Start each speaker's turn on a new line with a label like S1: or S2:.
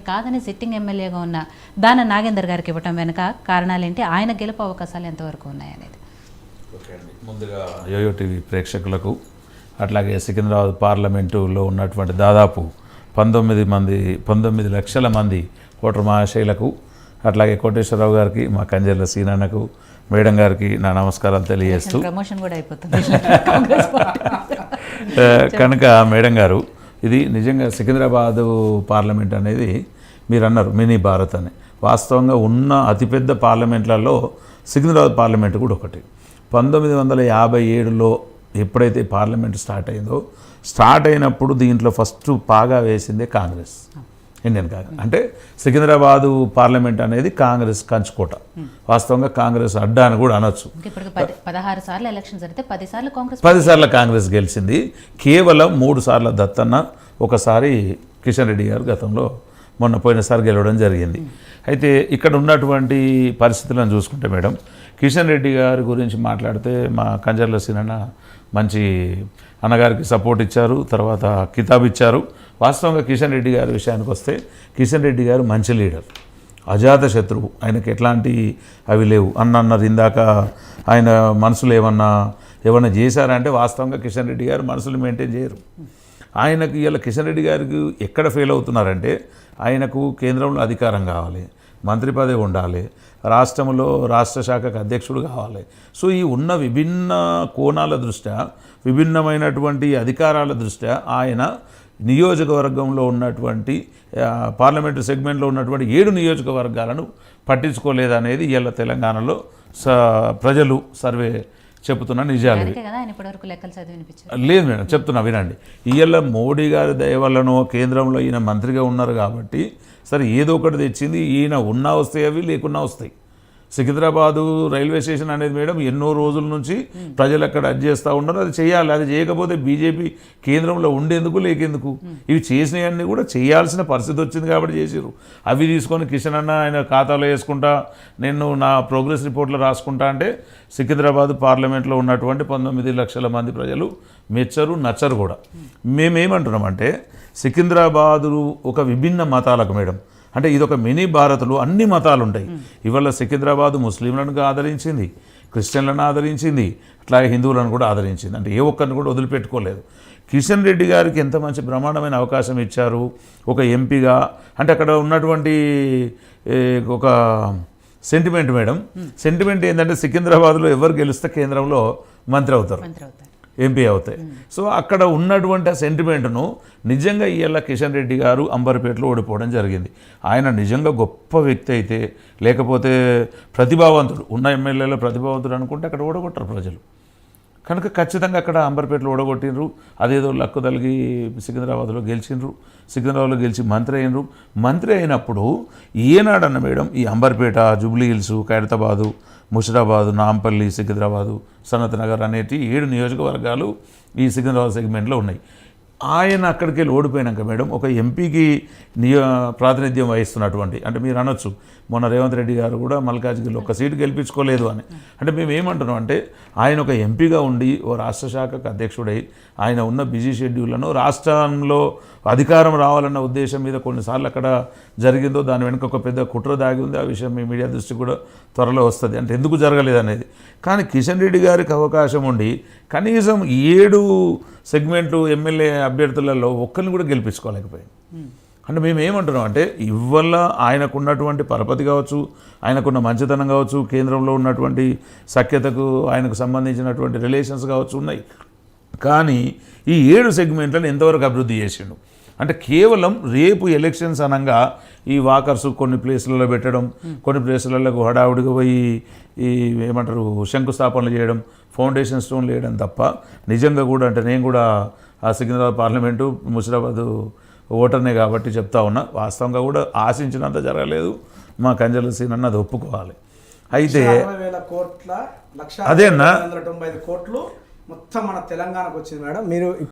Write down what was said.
S1: కాదని సిట్టింగ్ ఎమ్మెల్యేగా ఉన్న దాన నాగేందర్ గారికి ఇవ్వటం వెనుక కారణాలేంటి, ఆయన గెలుపు అవకాశాలు ఎంతవరకు ఉన్నాయనేది?
S2: ఓకే అండి, ముందుగా యోయో టీవీ ప్రేక్షకులకు అట్లాగే సికింద్రాబాద్ పార్లమెంటులో ఉన్నటువంటి దాదాపు 19 లక్షల మంది ఓటర్ మహాశైలకు, అట్లాగే కోటేశ్వరరావు గారికి, మా కంజర్ల సీనన్నకు, మేడం గారికి నా నమస్కారాలు తెలియజేస్తూ,
S1: ప్రమోషన్ కూడా అయిపోతుంది
S2: కనుక మేడం గారు, ఇది నిజంగా సికింద్రాబాదు పార్లమెంట్ అనేది మీరు అన్నారు మినీ భారత్ అని. వాస్తవంగా ఉన్న అతిపెద్ద పార్లమెంట్లలో సికింద్రాబాద్ పార్లమెంట్ కూడా ఒకటి. 1957లో ఎప్పుడైతే పార్లమెంట్ స్టార్ట్ అయిందో, స్టార్ట్ అయినప్పుడు దీంట్లో ఫస్ట్ పాగా వేసిందే కాంగ్రెస్, ఇండియన్ కాంగ్రెస్. అంటే సికింద్రాబాదు పార్లమెంట్ అనేది కాంగ్రెస్ కంచుకోట, వాస్తవంగా కాంగ్రెస్ అడ్డా అని కూడా అనొచ్చు.
S1: 16 సార్లు ఎలక్షన్ జరిగితే
S2: 10 సార్లు కాంగ్రెస్ గెలిచింది. కేవలం 3 సార్లు దత్తన్న, ఒకసారి కిషన్ రెడ్డి గారు గతంలో పోయినసారి గెలవడం జరిగింది. అయితే ఇక్కడ ఉన్నటువంటి పరిస్థితులను చూసుకుంటే మేడం, కిషన్ రెడ్డి గారి గురించి మాట్లాడితే మా కంజర్ల సీనన్న మంచి అన్నగారికి సపోర్ట్ ఇచ్చారు, తర్వాత కితాబ్ ఇచ్చారు. వాస్తవంగా కిషన్ రెడ్డి గారి విషయానికి వస్తే, కిషన్ రెడ్డి గారు మంచి లీడర్, అజాత శత్రువు, ఆయనకి ఎట్లాంటి అవి లేవు. అన్నారు ఇందాక ఆయన మనసులు ఏమన్నా చేశారంటే, వాస్తవంగా కిషన్ రెడ్డి గారు మనసులు మెయింటైన్ చేయరు. ఆయనకు ఇలా కిషన్ రెడ్డి గారికి ఎక్కడ ఫెయిల్ అవుతున్నారంటే, ఆయనకు కేంద్రంలో అధికారం కావాలి, మంత్రి పదవి ఉండాలి, రాష్ట్రంలో రాష్ట్ర శాఖకు అధ్యక్షుడు కావాలి. సో ఈ ఉన్న విభిన్న కోణాల దృష్ట్యా, విభిన్నమైనటువంటి అధికారాల దృష్ట్యా ఆయన నియోజకవర్గంలో ఉన్నటువంటి పార్లమెంటు సెగ్మెంట్లో ఉన్నటువంటి 7 నియోజకవర్గాలను పట్టించుకోలేదనేది ఇవాళ తెలంగాణలో ప్రజలు సర్వే చెప్తున్న నిజాలు. లేదు మేడం, చెప్తున్నా వినండి. ఇవాళ మోడీ గారి దయ వల్లనో కేంద్రంలో ఈయన మంత్రిగా ఉన్నారు కాబట్టి సరే ఏదో ఒకటి తెచ్చింది. ఈయన ఉన్నా వస్తాయి, అవి లేకున్నా వస్తాయి. సికింద్రాబాదు రైల్వే స్టేషన్ అనేది మేడం ఎన్నో రోజుల నుంచి ప్రజలు అక్కడ అది చేస్తూ ఉన్నారు. అది చేయాలి. అది చేయకపోతే బీజేపీ కేంద్రంలో ఉండేందుకు లేకెందుకు? ఇవి చేసినవన్నీ కూడా చేయాల్సిన పరిస్థితి వచ్చింది కాబట్టి చేసారు. అవి తీసుకొని కిషన్ అన్న ఆయన ఖాతాలో వేసుకుంటా, నేను నా ప్రోగ్రెస్ రిపోర్ట్లో రాసుకుంటా అంటే సికింద్రాబాద్ పార్లమెంట్లో ఉన్నటువంటి 19 లక్షల మంది ప్రజలు మెచ్చరు, నచ్చరు కూడా. మేమేమంటున్నామంటే, సికింద్రాబాదు ఒక విభిన్న మతాలకు మేడం, అంటే ఇదొక మినీ భారత్లో అన్ని మతాలు ఉంటాయి. ఇవాళ సికింద్రాబాదు ముస్లింలను ఆదరించింది, క్రిస్టియన్లను ఆదరించింది, అట్లాగే హిందువులను కూడా ఆదరించింది. అంటే ఏ ఒక్కరిని కూడా వదిలిపెట్టుకోలేదు. కిషన్ రెడ్డి గారికి ఎంత మంచి బ్రహ్మాండమైన అవకాశం ఇచ్చారు ఒక ఎంపీగా. అంటే అక్కడ ఉన్నటువంటి ఒక సెంటిమెంట్ మేడం, సెంటిమెంట్ ఏంటంటే సికింద్రాబాద్లో ఎవరు గెలిస్తే కేంద్రంలో మంత్రి అవుతారు, ఎంపీ అవుతాయి. సో అక్కడ ఉన్నటువంటి ఆ సెంటిమెంట్ను నిజంగా ఇవాళ కిషన్ రెడ్డి గారు అంబర్పేటలో ఓడిపోవడం జరిగింది. ఆయన నిజంగా గొప్ప వ్యక్తి అయితే, లేకపోతే ప్రతిభావంతుడు, ఉన్న ఎమ్మెల్యేలో ప్రతిభావంతుడు అనుకుంటే అక్కడ ఓడగొట్టరు ప్రజలు. కనుక ఖచ్చితంగా అక్కడ అంబర్పేటలో ఓడగొట్టినరు. అదేదో లక్కు తలిగి సికింద్రాబాద్లో గెలిచినరు, సికింద్రాబాద్లో గెలిచి మంత్రి అయినరు. మంత్రి అయినప్పుడు ఏనాడన్న మేడం ఈ అంబర్పేట, జూబ్లీ హిల్స్, ఖైరతాబాదు, ముషిరాబాదు, నాంపల్లి, సికింద్రాబాదు, సనత్ నగర్ అనేటి 7 నియోజకవర్గాలు ఈ సికింద్రాబాద్ సెగ్మెంట్లో ఉన్నాయి. ఆయన అక్కడికి వెళ్ళి ఓడిపోయినాక మేడం ఒక ఎంపీకి ప్రాతినిధ్యం వహిస్తున్నటువంటి, అంటే మీరు అనొచ్చు మొన్న రేవంత్ రెడ్డి గారు కూడా మల్కాజ్గిరిలో ఒక సీటు గెలిపించుకోలేదు అని. అంటే మేము ఏమంటున్నాం అంటే, ఆయన ఒక ఎంపీగా ఉండి ఓ రాష్ట్ర శాఖకు అధ్యక్షుడై ఆయన ఉన్న బిజీ షెడ్యూళ్లను రాష్ట్రంలో అధికారం రావాలన్న ఉద్దేశం మీద కొన్నిసార్లు అక్కడ జరిగిందో దాని వెనుక ఒక పెద్ద కుట్ర దాగి ఉంది. ఆ విషయం మీ మీడియా దృష్టికి కూడా త్వరలో వస్తుంది, అంటే ఎందుకు జరగలేదు అనేది. కానీ కిషన్ రెడ్డి గారికి అవకాశం ఉండి కనీసం 7 సెగ్మెంట్లు ఎమ్మెల్యే అభ్యర్థులలో ఒక్కరిని కూడా గెలిపించుకోలేకపోయింది. అంటే మేము ఏమంటున్నాం అంటే, ఇవల్ల ఆయనకున్నటువంటి పరపతి కావచ్చు, ఆయనకున్న మంచితనం కావచ్చు, కేంద్రంలో ఉన్నటువంటి సఖ్యతకు ఆయనకు సంబంధించినటువంటి రిలేషన్స్ కావచ్చు ఉన్నాయి. కానీ ఈ 7 సెగ్మెంట్లను ఎంతవరకు అభివృద్ధి చేసిండు అంటే, కేవలం రేపు ఎలక్షన్స్ అనగా ఈ వాకర్స్ కొన్ని ప్లేసులలో పెట్టడం, కొన్ని ప్లేసులలో హడావుడిగా పోయి ఈ ఏమంటారు శంకుస్థాపనలు చేయడం, ఫౌండేషన్ స్టోన్లు వేయడం తప్ప నిజంగా కూడా, అంటే నేను కూడా ఆ సికింద్రాబాద్ పార్లమెంటు ముషిరాబాదు ఓటర్నే కాబట్టి చెప్తా ఉన్నా, వాస్తవంగా కూడా ఆశించినంత జరగలేదు. మా కంజర్ల సీనన్న అది ఒప్పుకోవాలి. అయితే అదేనా
S3: కోట్లు మొత్తం మన తెలంగాణకు వచ్చింది మేడం. మీరు